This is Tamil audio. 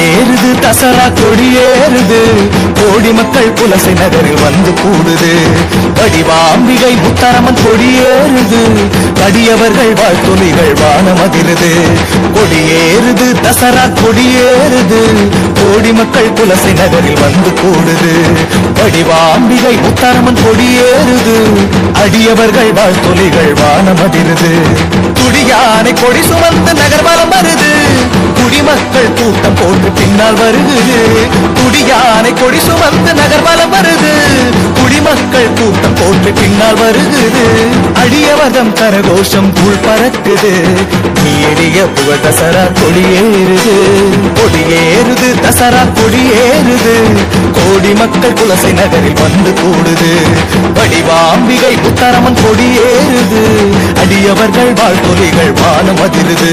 ஏறுது தசரா கொடியேறுது கோடி மக்கள் புலசை நகரில் வந்து கூடுது வடிவாம்பிகை முத்தாரம்மன் கொடியேறுது கடியவர்கள் வாழ்த்துளிகள் வானமதிருது கொடியேறுது தசரா கொடியேறுது கோடி மக்கள் புலசை நகரில் வந்து கூடுது வடிவாம்பிகை முத்தாரம்மன் கொடியேறுது அடியவர்கள் வாழ்த்துளிகள் வானமதிருது துடியானை கொடி சுமந்து நகர்வலம் வருது குடிமக்கள் கூட்டம் போட்டு பின்னால் வருகுது குடியானை கொடி சுமந்து நகர்வலம் வருது குடிமக்கள் கூட்டம் போட்டு பின்னால் வருகுது அடியவதம் கரகோஷம் தூள் பறக்குது நீடிய புகழ் தசரா கொடியேறுது கொடியேறுது தசரா கொடியேறுது கோடி மக்கள் குலசை நகரில் வந்து கூடுது வடிவாம்பிகை முத்தாரம்மன் கொடியேறுது அடியவர்கள் வாழ்த்தொலிகள் வானம் அதிருது